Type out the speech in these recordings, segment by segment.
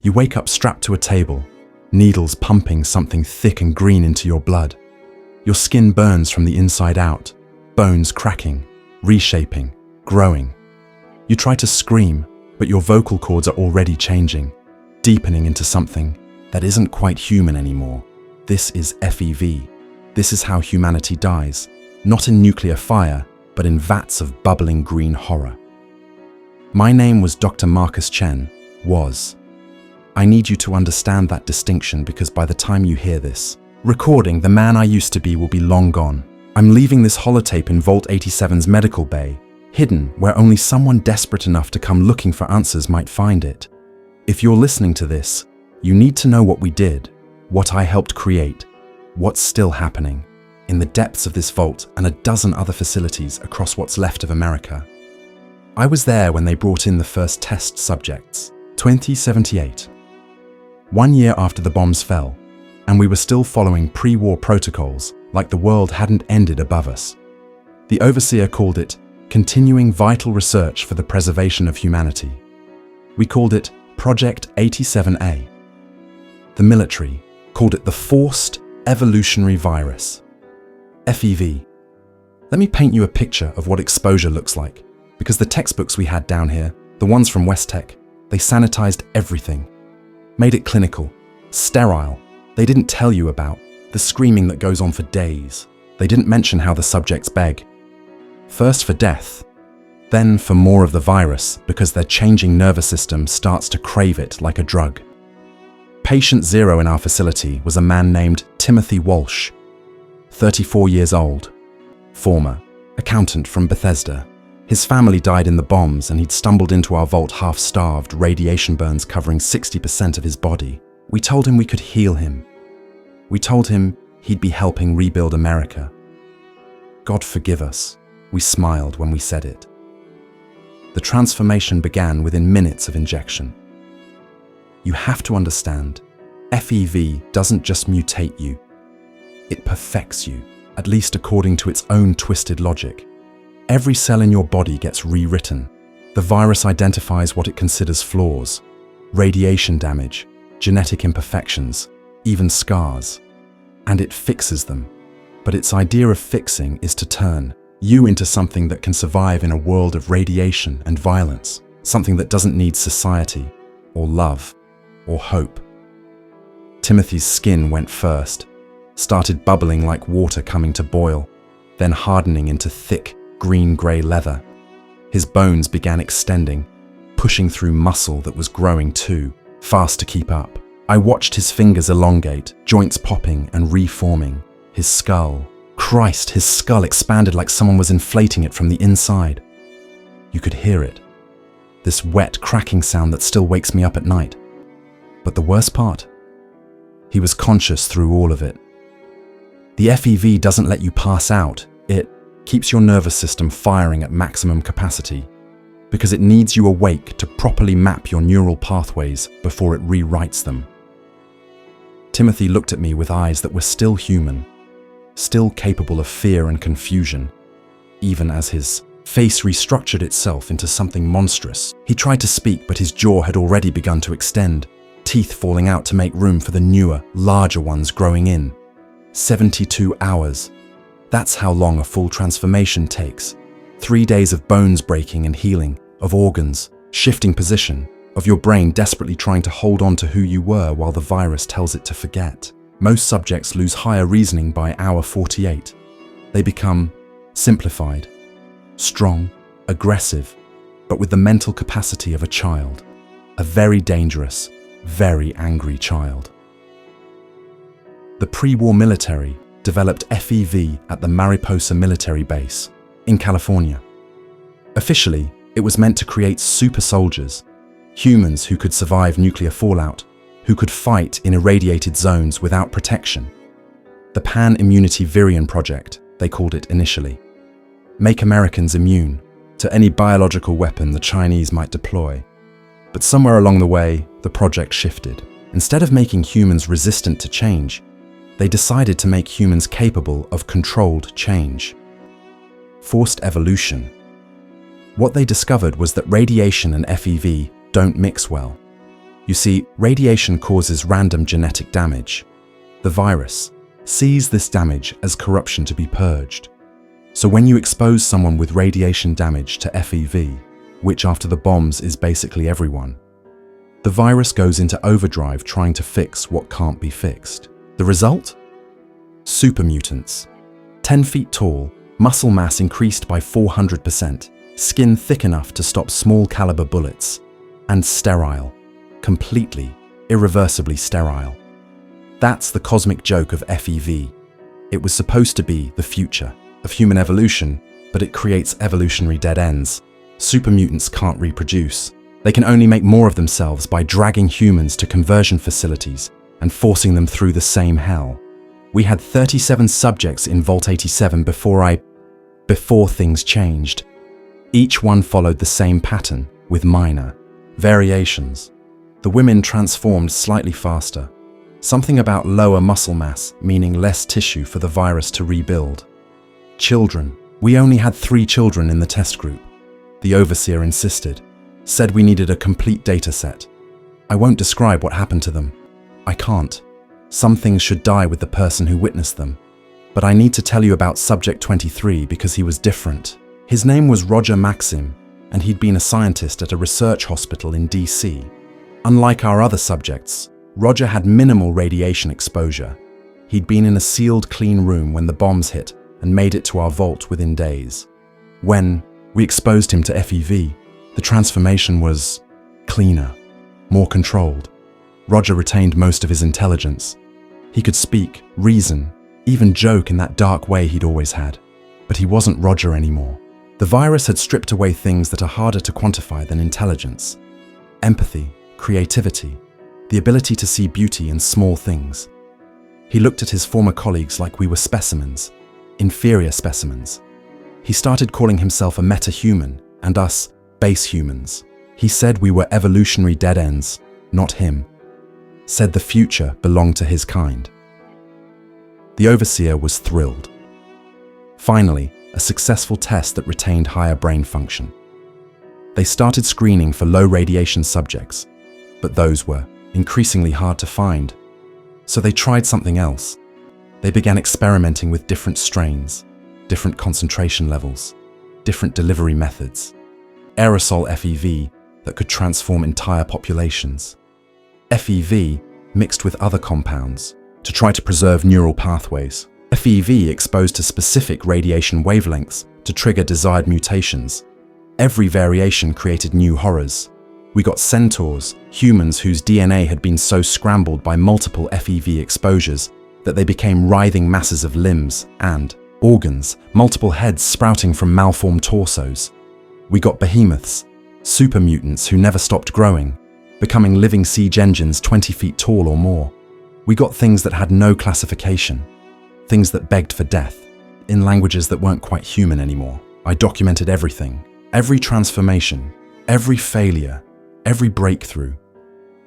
You wake up strapped to a table, needles pumping something thick and green into your blood. Your skin burns from the inside out, bones cracking, reshaping, growing. You try to scream, but your vocal cords are already changing, deepening into something that isn't quite human anymore. This is FEV. This is how humanity dies, not in nuclear fire, but in vats of bubbling green horror. My name was Dr. Marcus Chen, was. I need you to understand that distinction because by the time you hear this recording, the man I used to be will be long gone. I'm leaving this holotape in Vault 87's medical bay, hidden where only someone desperate enough to come looking for answers might find it. If you're listening to this, you need to know what we did, what I helped create, what's still happening, in the depths of this vault and a dozen other facilities across what's left of America. I was there when they brought in the first test subjects, 2078. 1 year after the bombs fell, and we were still following pre-war protocols like the world hadn't ended above us. The overseer called it Continuing Vital Research for the Preservation of Humanity. We called it Project 87A. The military called it the Forced Evolutionary Virus, FEV. Let me paint you a picture of what exposure looks like, because the textbooks we had down here, the ones from West Tech, they sanitized everything, made it clinical, sterile. They didn't tell you about the screaming that goes on for days. They didn't mention how the subjects beg. First for death, then for more of the virus because their changing nervous system starts to crave it like a drug. Patient zero in our facility was a man named Timothy Walsh, 34 years old, former accountant from Bethesda. His family died in the bombs and he'd stumbled into our vault half-starved, radiation burns covering 60% of his body. We told him we could heal him. We told him he'd be helping rebuild America. God forgive us, we smiled when we said it. The transformation began within minutes of injection. You have to understand, FEV doesn't just mutate you. It perfects you, at least according to its own twisted logic. Every cell in your body gets rewritten. The virus identifies what it considers flaws, radiation damage, genetic imperfections, even scars, and it fixes them. But its idea of fixing is to turn you into something that can survive in a world of radiation and violence, something that doesn't need society, or love, or hope. Timothy's skin went first, started bubbling like water coming to boil, then hardening into thick, green-grey leather. His bones began extending, pushing through muscle that was growing too, fast to keep up. I watched his fingers elongate, joints popping and reforming. His skull, Christ, his skull expanded like someone was inflating it from the inside. You could hear it, this wet, cracking sound that still wakes me up at night. But the worst part? He was conscious through all of it. The FEV doesn't let you pass out, it keeps your nervous system firing at maximum capacity, because it needs you awake to properly map your neural pathways before it rewrites them. Timothy looked at me with eyes that were still human, still capable of fear and confusion, even as his face restructured itself into something monstrous. He tried to speak, but his jaw had already begun to extend, teeth falling out to make room for the newer, larger ones growing in. 72 hours. That's how long a full transformation takes. 3 days of bones breaking and healing, of organs shifting position, of your brain desperately trying to hold on to who you were while the virus tells it to forget. Most subjects lose higher reasoning by hour 48. They become simplified, strong, aggressive, but with the mental capacity of a child. A very dangerous, very angry child. The pre-war military developed FEV at the Mariposa military base in California. Officially, it was meant to create super soldiers, humans who could survive nuclear fallout, who could fight in irradiated zones without protection. The Pan-Immunity Virion Project, they called it initially. Make Americans immune to any biological weapon the Chinese might deploy. But somewhere along the way, the project shifted. Instead of making humans resistant to change, they decided to make humans capable of controlled change. Forced evolution. What they discovered was that radiation and FEV don't mix well. You see, radiation causes random genetic damage. The virus sees this damage as corruption to be purged. So when you expose someone with radiation damage to FEV, which after the bombs is basically everyone, the virus goes into overdrive trying to fix what can't be fixed. The result? Super mutants. 10 feet tall, muscle mass increased by 400%, skin thick enough to stop small caliber bullets, and sterile. Completely, irreversibly sterile. That's the cosmic joke of FEV. It was supposed to be the future of human evolution, but it creates evolutionary dead ends. Super mutants can't reproduce. They can only make more of themselves by dragging humans to conversion facilities and forcing them through the same hell. We had 37 subjects in Vault 87 before things changed. Each one followed the same pattern, with minor variations. The women transformed slightly faster. Something about lower muscle mass, meaning less tissue for the virus to rebuild. Children. We only had 3 children in the test group. The overseer insisted, said we needed a complete data set. I won't describe what happened to them. I can't. Some things should die with the person who witnessed them. But I need to tell you about Subject 23 because he was different. His name was Roger Maxim, and he'd been a scientist at a research hospital in DC. Unlike our other subjects, Roger had minimal radiation exposure. He'd been in a sealed, clean room when the bombs hit and made it to our vault within days. When we exposed him to FEV, the transformation was cleaner, more controlled. Roger retained most of his intelligence. He could speak, reason, even joke in that dark way he'd always had. But he wasn't Roger anymore. The virus had stripped away things that are harder to quantify than intelligence. Empathy, creativity, the ability to see beauty in small things. He looked at his former colleagues like we were specimens, inferior specimens. He started calling himself a meta-human and us base humans. He said we were evolutionary dead ends, not him. Said the future belonged to his kind. The overseer was thrilled. Finally, a successful test that retained higher brain function. They started screening for low radiation subjects, but those were increasingly hard to find. So they tried something else. They began experimenting with different strains, different concentration levels, different delivery methods. Aerosol FEV that could transform entire populations. FEV mixed with other compounds to try to preserve neural pathways. FEV exposed to specific radiation wavelengths to trigger desired mutations. Every variation created new horrors. We got Centaurs, humans whose DNA had been so scrambled by multiple FEV exposures that they became writhing masses of limbs and organs, multiple heads sprouting from malformed torsos. We got Behemoths, Super Mutants who never stopped growing, becoming living siege engines 20 feet tall or more. We got things that had no classification, things that begged for death, in languages that weren't quite human anymore. I documented everything, every transformation, every failure, every breakthrough.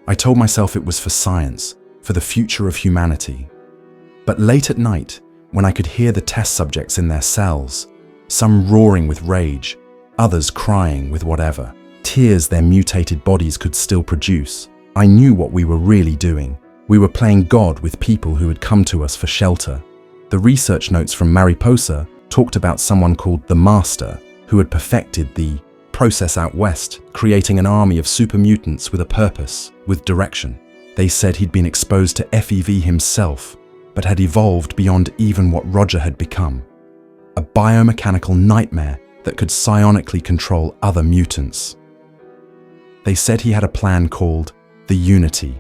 I told myself it was for science, for the future of humanity. But late at night, when I could hear the test subjects in their cells, some roaring with rage, others crying with whatever, tears their mutated bodies could still produce, I knew what we were really doing. We were playing God with people who had come to us for shelter. The research notes from Mariposa talked about someone called the Master, who had perfected the process out west, creating an army of super mutants with a purpose, with direction. They said he'd been exposed to FEV himself, but had evolved beyond even what Roger had become. A biomechanical nightmare that could psionically control other mutants. They said he had a plan called the Unity,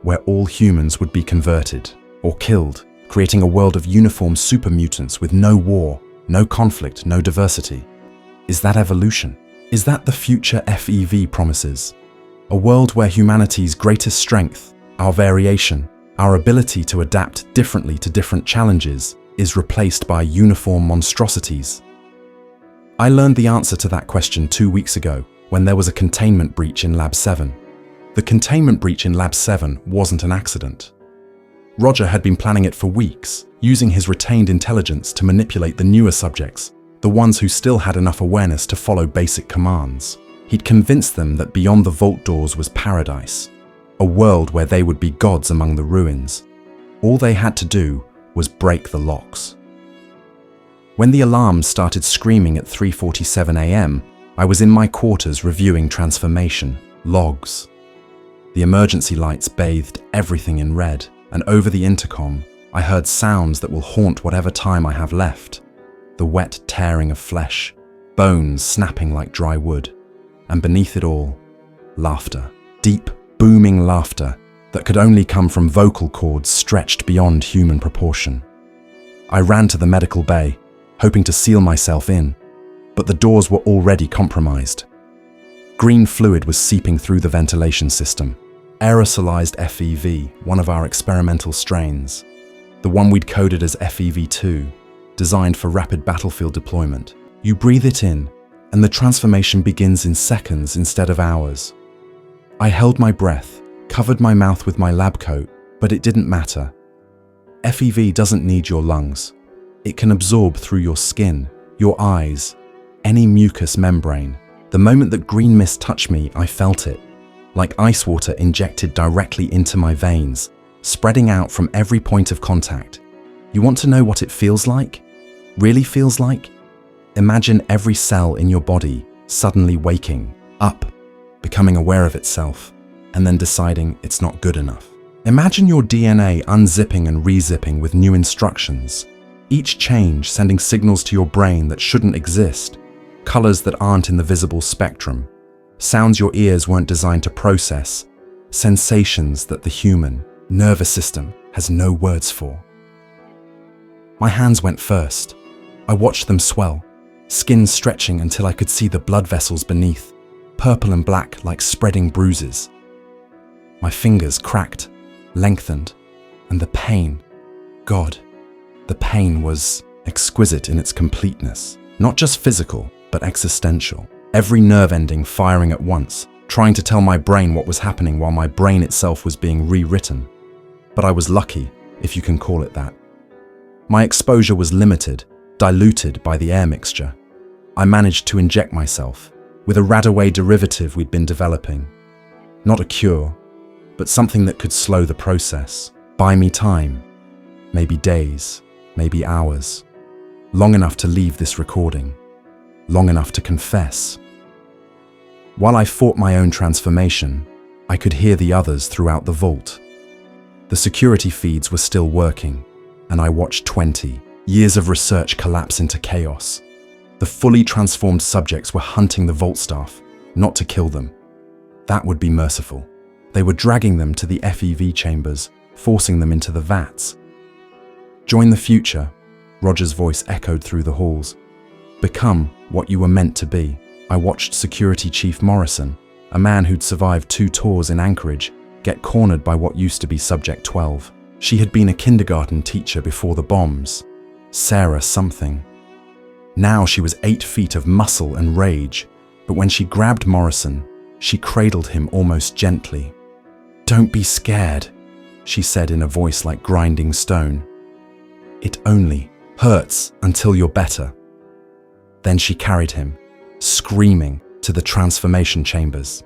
where all humans would be converted or killed, creating a world of uniform super mutants with no war, no conflict, no diversity. Is that evolution? Is that the future FEV promises? A world where humanity's greatest strength, our variation, our ability to adapt differently to different challenges, is replaced by uniform monstrosities? I learned the answer to that question 2 weeks ago when there was a containment breach in Lab 7. The containment breach in Lab 7 wasn't an accident. Roger had been planning it for weeks, using his retained intelligence to manipulate the newer subjects, the ones who still had enough awareness to follow basic commands. He'd convinced them that beyond the vault doors was paradise, a world where they would be gods among the ruins. All they had to do was break the locks. When the alarms started screaming at 3:47 a.m., I was in my quarters reviewing transformation logs. The emergency lights bathed everything in red, and over the intercom, I heard sounds that will haunt whatever time I have left. The wet tearing of flesh, bones snapping like dry wood, and beneath it all, laughter. Deep, booming laughter that could only come from vocal cords stretched beyond human proportion. I ran to the medical bay, hoping to seal myself in, but the doors were already compromised. Green fluid was seeping through the ventilation system. Aerosolized FEV, one of our experimental strains. The one we'd coded as FEV2, designed for rapid battlefield deployment. You breathe it in, and the transformation begins in seconds instead of hours. I held my breath, covered my mouth with my lab coat, but it didn't matter. FEV doesn't need your lungs. It can absorb through your skin, your eyes, any mucous membrane. The moment that green mist touched me, I felt it, like ice water injected directly into my veins, spreading out from every point of contact. You want to know what it feels like? Really feels like? Imagine every cell in your body suddenly waking up, becoming aware of itself, and then deciding it's not good enough. Imagine your DNA unzipping and rezipping with new instructions, each change sending signals to your brain that shouldn't exist, colors that aren't in the visible spectrum, sounds your ears weren't designed to process, sensations that the human nervous system has no words for. My hands went first. I watched them swell, skin stretching until I could see the blood vessels beneath, purple and black like spreading bruises. My fingers cracked, lengthened, and the pain, God, the pain was exquisite in its completeness. Not just physical, but existential. Every nerve ending firing at once, trying to tell my brain what was happening while my brain itself was being rewritten. But I was lucky, if you can call it that. My exposure was limited, diluted by the air mixture. I managed to inject myself with a Radaway derivative we'd been developing. Not a cure, but something that could slow the process, buy me time, maybe days, maybe hours, long enough to leave this recording, long enough to confess. While I fought my own transformation, I could hear the others throughout the vault. The security feeds were still working, and I watched 20 years of research collapse into chaos. The fully transformed subjects were hunting the vault staff, not to kill them. That would be merciful. They were dragging them to the FEV chambers, forcing them into the vats. Join the future, Roger's voice echoed through the halls. Become what you were meant to be. I watched Security Chief Morrison, a man who'd survived 2 tours in Anchorage, get cornered by what used to be Subject 12. She had been a kindergarten teacher before the bombs, Sarah something. Now she was 8 feet of muscle and rage, but when she grabbed Morrison, she cradled him almost gently. "Don't be scared," she said in a voice like grinding stone. "It only hurts until you're better." Then she carried him, screaming, to the transformation chambers.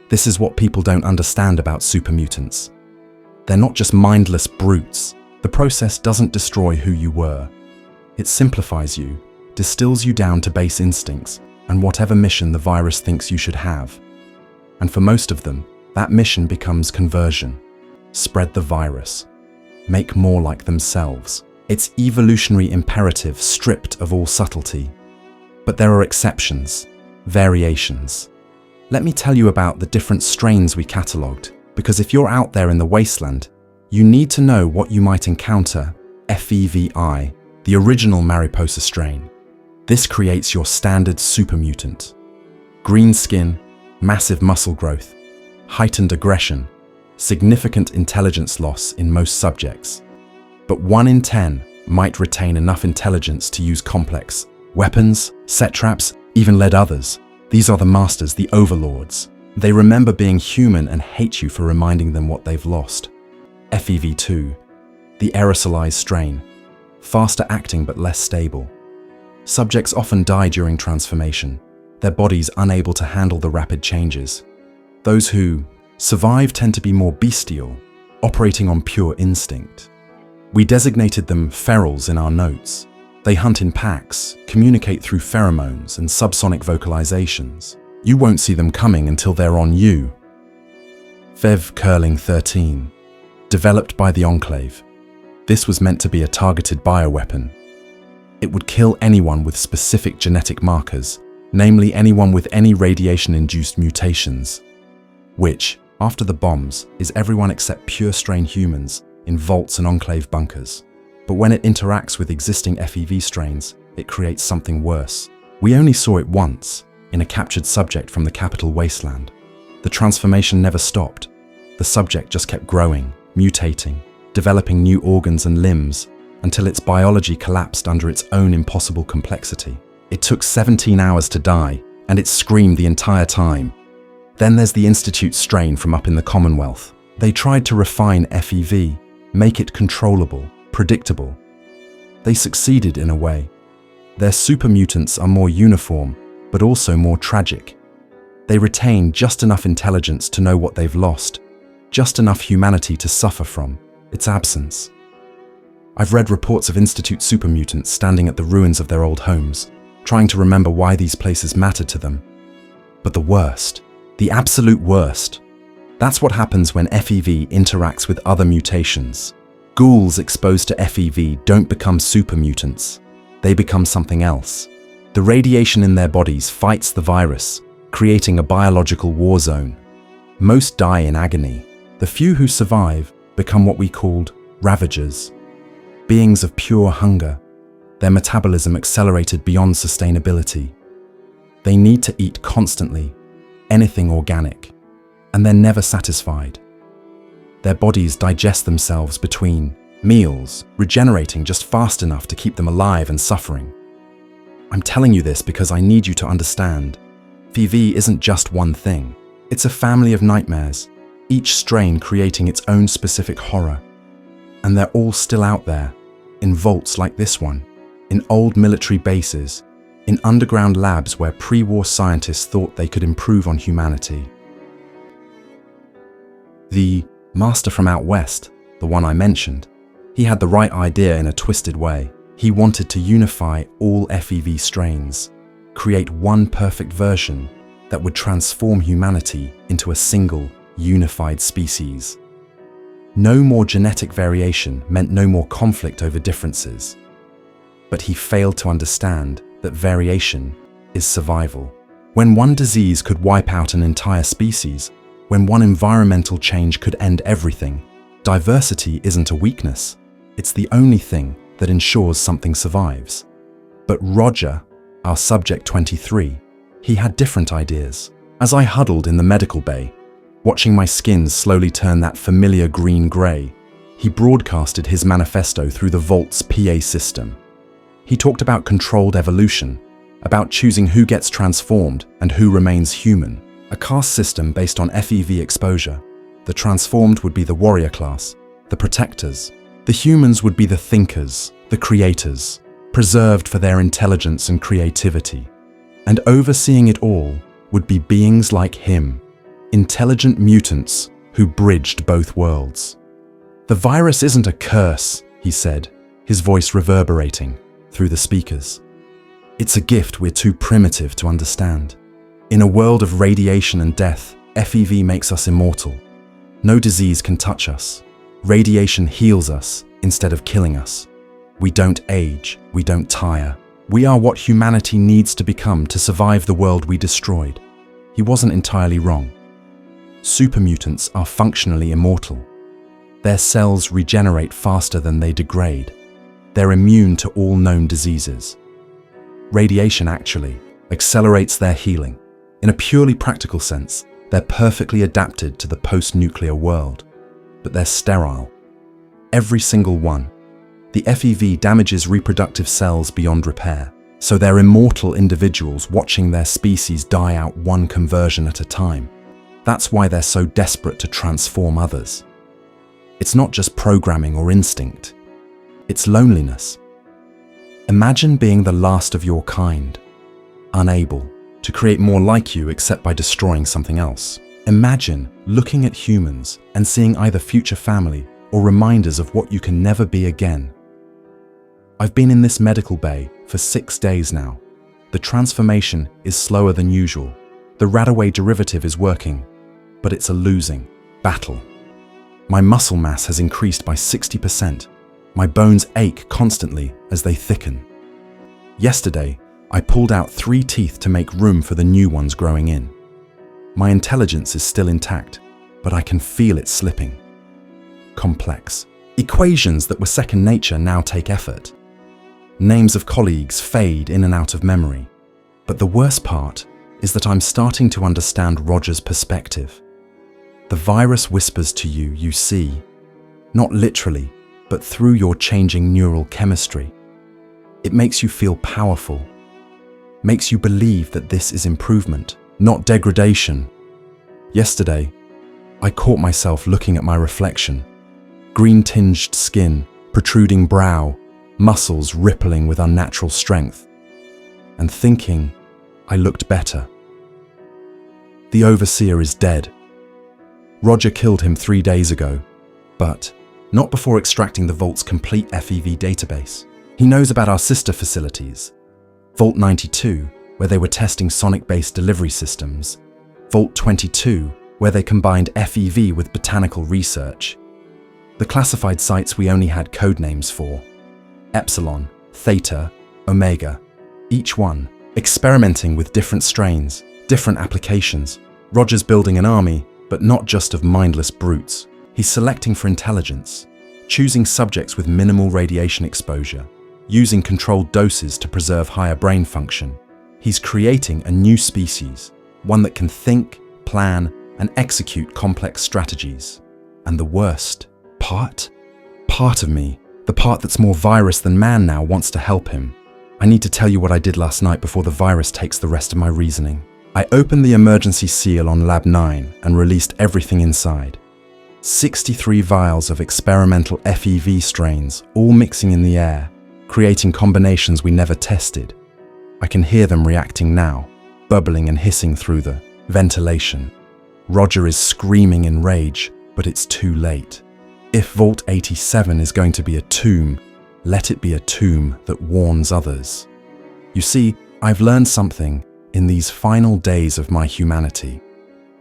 This is what people don't understand about super mutants. They're not just mindless brutes. The process doesn't destroy who you were. It simplifies you, distills you down to base instincts and whatever mission the virus thinks you should have. And for most of them, that mission becomes conversion. Spread the virus. Make more like themselves. It's evolutionary imperative stripped of all subtlety. But there are exceptions, variations. Let me tell you about the different strains we catalogued, because if you're out there in the wasteland, you need to know what you might encounter. FEVI, the original Mariposa strain. This creates your standard super mutant. Green skin, massive muscle growth, heightened aggression, significant intelligence loss in most subjects. But 1 in 10 might retain enough intelligence to use complex weapons, set traps, even lead others. These are the masters, the overlords. They remember being human and hate you for reminding them what they've lost. FEV2, the aerosolized strain, faster acting but less stable. Subjects often die during transformation, their bodies unable to handle the rapid changes. Those who Survive tend to be more bestial, operating on pure instinct. We designated them ferals in our notes. They hunt in packs, communicate through pheromones and subsonic vocalizations. You won't see them coming until they're on you. FEV curling 13. Developed by the Enclave. This was meant to be a targeted bioweapon. It would kill anyone with specific genetic markers, namely anyone with any radiation-induced mutations, which, after the bombs, is everyone except pure-strain humans in vaults and Enclave bunkers. But when it interacts with existing FEV strains, it creates something worse. We only saw it once, in a captured subject from the capital wasteland. The transformation never stopped. The subject just kept growing, mutating, developing new organs and limbs, until its biology collapsed under its own impossible complexity. It took 17 hours to die, and it screamed the entire time. Then there's the Institute strain from up in the Commonwealth. They tried to refine FEV, make it controllable, predictable. They succeeded in a way. Their super mutants are more uniform, but also more tragic. They retain just enough intelligence to know what they've lost, just enough humanity to suffer from its absence. I've read reports of Institute super mutants standing at the ruins of their old homes, trying to remember why these places mattered to them. But the worst, the absolute worst, that's what happens when FEV interacts with other mutations. Ghouls exposed to FEV don't become super mutants. They become something else. The radiation in their bodies fights the virus, creating a biological war zone. Most die in agony. The few who survive become what we called ravagers, beings of pure hunger, their metabolism accelerated beyond sustainability. They need to eat constantly, anything organic, and they're never satisfied. Their bodies digest themselves between meals, regenerating just fast enough to keep them alive and suffering. I'm telling you this because I need you to understand. FEV isn't just one thing. It's a family of nightmares, each strain creating its own specific horror. And they're all still out there, in vaults like this one, in old military bases, in underground labs where pre-war scientists thought they could improve on humanity. The master from out west, the one I mentioned, he had the right idea in a twisted way. He wanted to unify all FEV strains, create one perfect version that would transform humanity into a single, unified species. No more genetic variation meant no more conflict over differences. But he failed to understand that variation is survival. When one disease could wipe out an entire species, when one environmental change could end everything, diversity isn't a weakness. It's the only thing that ensures something survives. But Roger, our subject 23, he had different ideas. As I huddled in the medical bay, watching my skin slowly turn that familiar green-grey, he broadcasted his manifesto through the Vault's PA system. He talked about controlled evolution, about choosing who gets transformed and who remains human, a caste system based on FEV exposure. The transformed would be the warrior class, the protectors. The humans would be the thinkers, the creators, preserved for their intelligence and creativity. And overseeing it all would be beings like him, intelligent mutants who bridged both worlds. The virus isn't a curse, he said, his voice reverberating through the speakers. It's a gift we're too primitive to understand. In a world of radiation and death, FEV makes us immortal. No disease can touch us. Radiation heals us instead of killing us. We don't age, we don't tire. We are what humanity needs to become to survive the world we destroyed. He wasn't entirely wrong. Super mutants are functionally immortal. Their cells regenerate faster than they degrade. They're immune to all known diseases. Radiation actually accelerates their healing. In a purely practical sense, they're perfectly adapted to the post-nuclear world. But they're sterile. Every single one. The FEV damages reproductive cells beyond repair, so they're immortal individuals watching their species die out one conversion at a time. That's why they're so desperate to transform others. It's not just programming or instinct. It's loneliness. Imagine being the last of your kind, unable to create more like you except by destroying something else. Imagine looking at humans and seeing either future family or reminders of what you can never be again. I've been in this medical bay for 6 days now. The transformation is slower than usual. The Radaway derivative is working, but it's a losing battle. My muscle mass has increased by 60%. My bones ache constantly as they thicken. Yesterday, I pulled out 3 teeth to make room for the new ones growing in. My intelligence is still intact, but I can feel it slipping. Complex equations that were second nature now take effort. Names of colleagues fade in and out of memory. But the worst part is that I'm starting to understand Roger's perspective. The virus whispers to you, you see, not literally, but through your changing neural chemistry. It makes you feel powerful, makes you believe that this is improvement, not degradation. Yesterday, I caught myself looking at my reflection. Green-tinged skin, protruding brow, muscles rippling with unnatural strength, and thinking I looked better. The overseer is dead. Roger killed him 3 days ago, but not before extracting the Vault's complete FEV database. He knows about our sister facilities, Vault 92, where they were testing sonic-based delivery systems, Vault 22, where they combined FEV with botanical research, the classified sites we only had code names for, Epsilon, Theta, Omega, each one experimenting with different strains, different applications. Roger's building an army, but not just of mindless brutes. He's selecting for intelligence, choosing subjects with minimal radiation exposure, using controlled doses to preserve higher brain function. He's creating a new species, one that can think, plan, and execute complex strategies. And the worst part of me, the part that's more virus than man now, wants to help him. I need to tell you what I did last night before the virus takes the rest of my reasoning. I opened the emergency seal on Lab 9 and released everything inside. 63 vials of experimental FEV strains, all mixing in the air, creating combinations we never tested. I can hear them reacting now, bubbling and hissing through the ventilation. Roger is screaming in rage, but it's too late. If Vault 87 is going to be a tomb, let it be a tomb that warns others. You see, I've learned something in these final days of my humanity.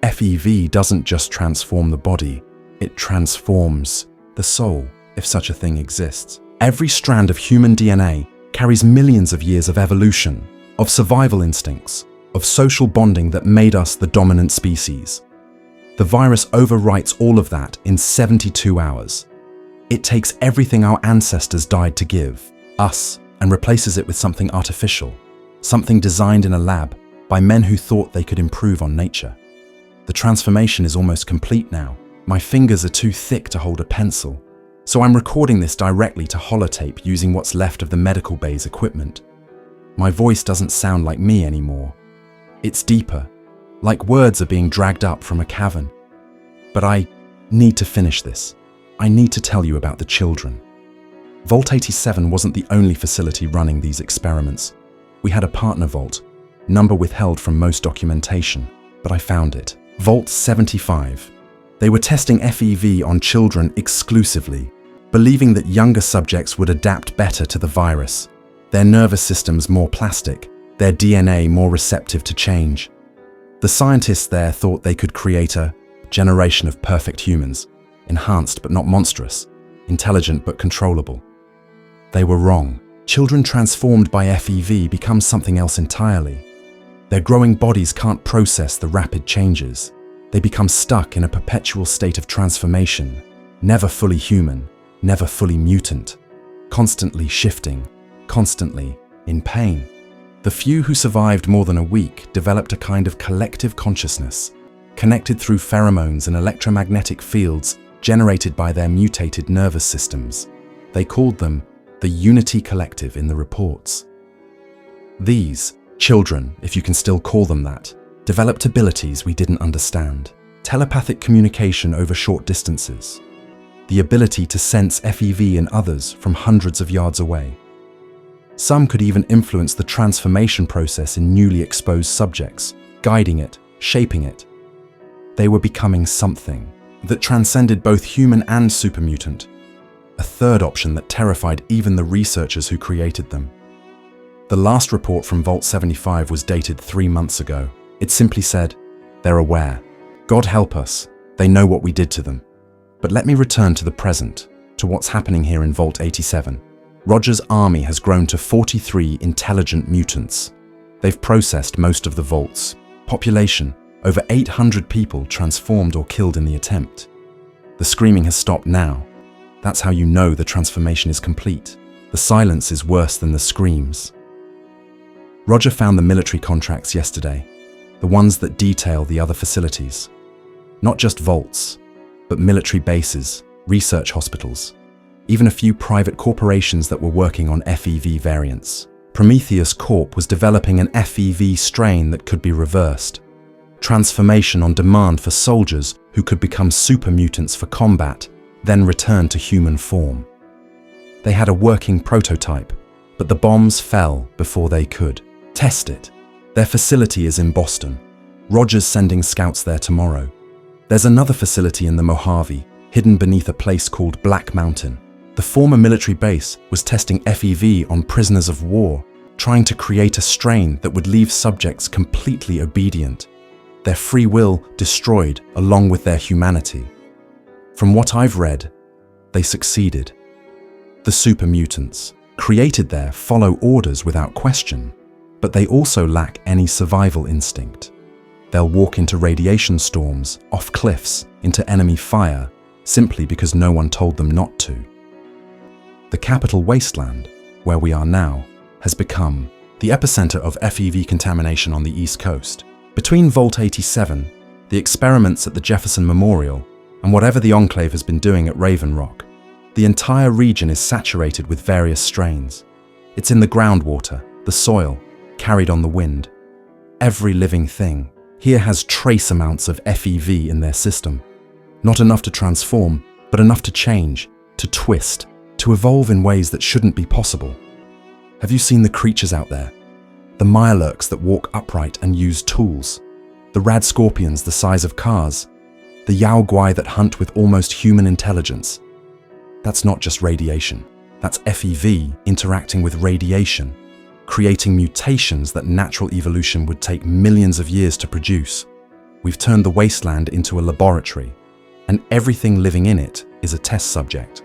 FEV doesn't just transform the body, it transforms the soul, if such a thing exists. Every strand of human DNA carries millions of years of evolution, of survival instincts, of social bonding that made us the dominant species. The virus overwrites all of that in 72 hours. It takes everything our ancestors died to give, us, and replaces it with something artificial, something designed in a lab by men who thought they could improve on nature. The transformation is almost complete now. My fingers are too thick to hold a pencil, so I'm recording this directly to holotape using what's left of the medical bay's equipment. My voice doesn't sound like me anymore. It's deeper, like words are being dragged up from a cavern. But I need to finish this. I need to tell you about the children. Vault 87 wasn't the only facility running these experiments. We had a partner vault, number withheld from most documentation, but I found it. Vault 75. They were testing FEV on children exclusively, believing that younger subjects would adapt better to the virus, their nervous systems more plastic, their DNA more receptive to change. The scientists there thought they could create a generation of perfect humans, enhanced but not monstrous, intelligent but controllable. They were wrong. Children transformed by FEV become something else entirely. Their growing bodies can't process the rapid changes. They become stuck in a perpetual state of transformation, never fully human, never fully mutant, constantly shifting, constantly in pain. The few who survived more than a week developed a kind of collective consciousness, connected through pheromones and electromagnetic fields generated by their mutated nervous systems. They called them the Unity Collective in the reports. These children, if you can still call them that, developed abilities we didn't understand. Telepathic communication over short distances. The ability to sense FEV in others from hundreds of yards away. Some could even influence the transformation process in newly exposed subjects, guiding it, shaping it. They were becoming something that transcended both human and super mutant, a third option that terrified even the researchers who created them. The last report from Vault 75 was dated 3 months ago. It simply said, "They're aware. God help us, they know what we did to them." But let me return to the present, to what's happening here in Vault 87. Roger's army has grown to 43 intelligent mutants. They've processed most of the vaults. Population, over 800 people transformed or killed in the attempt. The screaming has stopped now. That's how you know the transformation is complete. The silence is worse than the screams. Roger found the military contracts yesterday, the ones that detail the other facilities. Not just vaults, but military bases, research hospitals, even a few private corporations that were working on FEV variants. Prometheus Corp was developing an FEV strain that could be reversed. Transformation on demand for soldiers who could become super mutants for combat, then return to human form. They had a working prototype, but the bombs fell before they could test it. Their facility is in Boston. Roger's sending scouts there tomorrow. There's another facility in the Mojave, hidden beneath a place called Black Mountain. The former military base was testing FEV on prisoners of war, trying to create a strain that would leave subjects completely obedient, their free will destroyed along with their humanity. From what I've read, they succeeded. The Super Mutants, created there, follow orders without question, but they also lack any survival instinct. They'll walk into radiation storms, off cliffs, into enemy fire, simply because no one told them not to. The capital wasteland, where we are now, has become the epicenter of FEV contamination on the East Coast. Between Vault 87, the experiments at the Jefferson Memorial, and whatever the Enclave has been doing at Raven Rock, the entire region is saturated with various strains. It's in the groundwater, the soil, carried on the wind. Every living thing here has trace amounts of FEV in their system. Not enough to transform, but enough to change, to twist, to evolve in ways that shouldn't be possible. Have you seen the creatures out there? The mirelurks that walk upright and use tools. The rad scorpions the size of cars. The Yao Guai that hunt with almost human intelligence. That's not just radiation. That's FEV interacting with radiation, creating mutations that natural evolution would take millions of years to produce. We've turned the wasteland into a laboratory, and everything living in it is a test subject.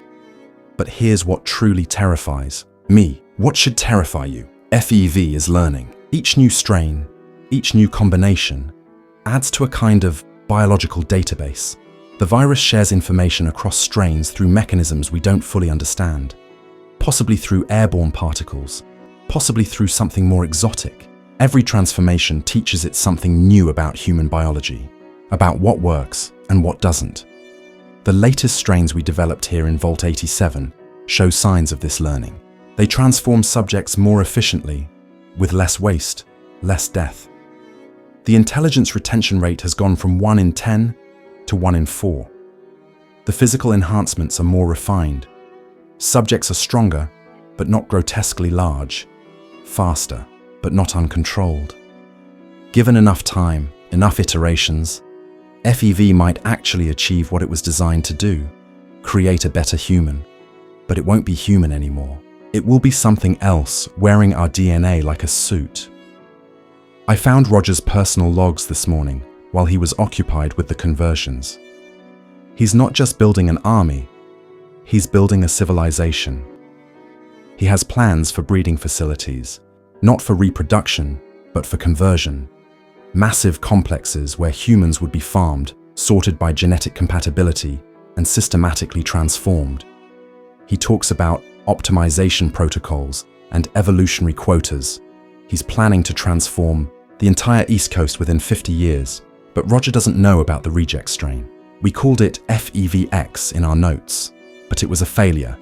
But here's what truly terrifies me. What should terrify you? FEV is learning. Each new strain, each new combination, adds to a kind of biological database. The virus shares information across strains through mechanisms we don't fully understand, possibly through airborne particles, possibly through something more exotic. Every transformation teaches it something new about human biology, about what works and what doesn't. The latest strains we developed here in Vault 87 show signs of this learning. They transform subjects more efficiently, with less waste, less death. The intelligence retention rate has gone from 1 in 10 to 1 in 4. The physical enhancements are more refined. Subjects are stronger, but not grotesquely large. Faster, but not uncontrolled. Given enough time, enough iterations, FEV might actually achieve what it was designed to do, create a better human. But it won't be human anymore. It will be something else, wearing our DNA like a suit. I found Roger's personal logs this morning while he was occupied with the conversions. He's not just building an army, he's building a civilization. He has plans for breeding facilities, not for reproduction, but for conversion. Massive complexes where humans would be farmed, sorted by genetic compatibility, and systematically transformed. He talks about optimization protocols and evolutionary quotas. He's planning to transform the entire East Coast within 50 years, but Roger doesn't know about the reject strain. We called it FEVX in our notes, but it was a failure,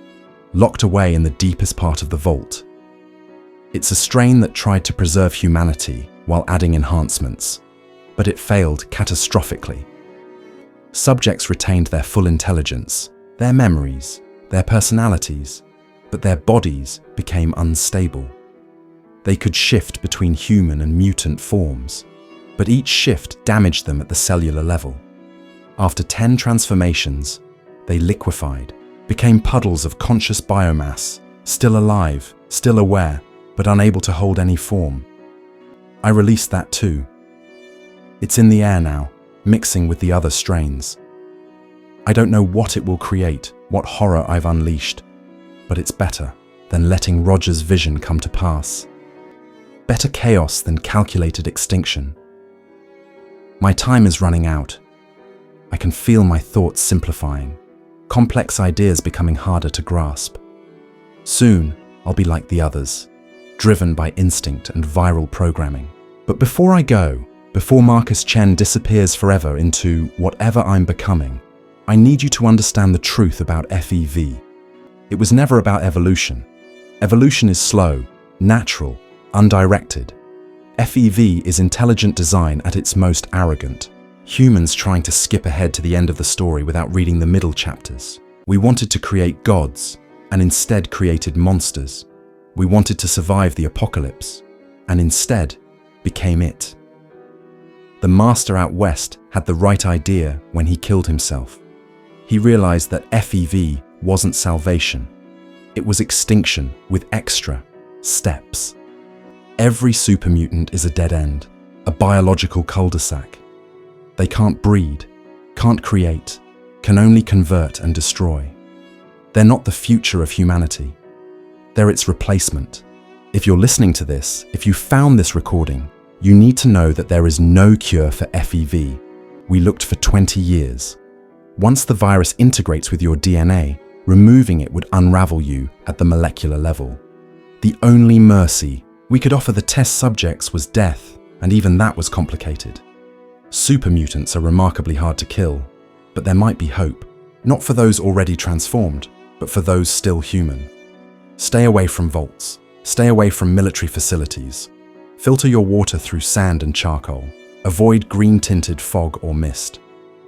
locked away in the deepest part of the vault. It's a strain that tried to preserve humanity while adding enhancements, but it failed catastrophically. Subjects retained their full intelligence, their memories, their personalities, but their bodies became unstable. They could shift between human and mutant forms, but each shift damaged them at the cellular level. After 10 transformations, they liquefied, became puddles of conscious biomass, still alive, still aware, but unable to hold any form. I released that too. It's in the air now, mixing with the other strains. I don't know what it will create, what horror I've unleashed, but it's better than letting Roger's vision come to pass. Better chaos than calculated extinction. My time is running out. I can feel my thoughts simplifying, complex ideas becoming harder to grasp. Soon, I'll be like the others, driven by instinct and viral programming. But before I go, before Marcus Chen disappears forever into whatever I'm becoming, I need you to understand the truth about FEV. It was never about evolution. Evolution is slow, natural, undirected. FEV is intelligent design at its most arrogant. Humans trying to skip ahead to the end of the story without reading the middle chapters. We wanted to create gods, and instead created monsters. We wanted to survive the apocalypse, and instead became it. The master out west had the right idea when he killed himself. He realized that FEV wasn't salvation. It was extinction with extra steps. Every super mutant is a dead end, a biological cul-de-sac. They can't breed, can't create, can only convert and destroy. They're not the future of humanity. They're its replacement. If you're listening to this, if you found this recording, you need to know that there is no cure for FEV. We looked for 20 years. Once the virus integrates with your DNA, removing it would unravel you at the molecular level. The only mercy we could offer the test subjects was death, and even that was complicated. Super mutants are remarkably hard to kill, but there might be hope, not for those already transformed, but for those still human. Stay away from vaults, stay away from military facilities. Filter your water through sand and charcoal. Avoid green-tinted fog or mist.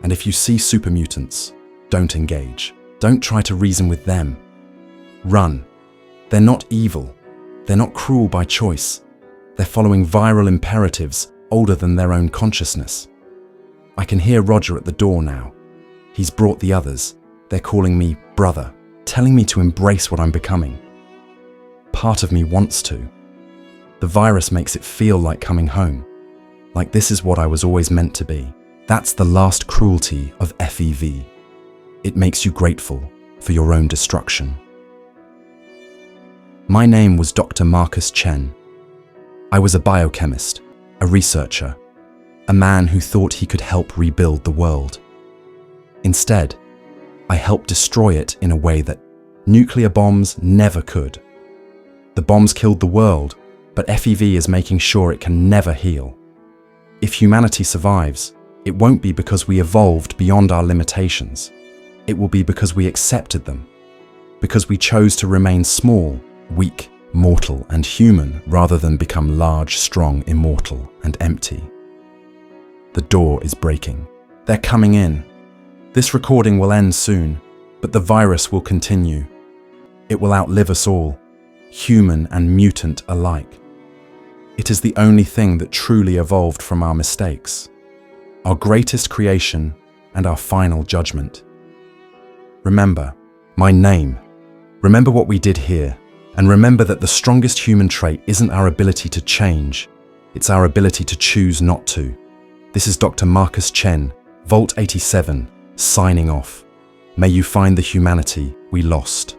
And if you see super mutants, don't engage. Don't try to reason with them. Run. They're not evil. They're not cruel by choice. They're following viral imperatives older than their own consciousness. I can hear Roger at the door now. He's brought the others. They're calling me brother, telling me to embrace what I'm becoming. Part of me wants to. The virus makes it feel like coming home, like this is what I was always meant to be. That's the last cruelty of FEV. It makes you grateful for your own destruction. My name was Dr. Marcus Chen. I was a biochemist, a researcher, a man who thought he could help rebuild the world. Instead, I helped destroy it in a way that nuclear bombs never could. The bombs killed the world, but FEV is making sure it can never heal. If humanity survives, it won't be because we evolved beyond our limitations. It will be because we accepted them, because we chose to remain small, weak, mortal, and human rather than become large, strong, immortal, and empty. The door is breaking. They're coming in. This recording will end soon, but the virus will continue. It will outlive us all, human and mutant alike. It is the only thing that truly evolved from our mistakes, our greatest creation and our final judgment. Remember my name. Remember what we did here, and remember that the strongest human trait isn't our ability to change, it's our ability to choose not to. This is Dr. Marcus Chen, Vault 87, signing off. May you find the humanity we lost.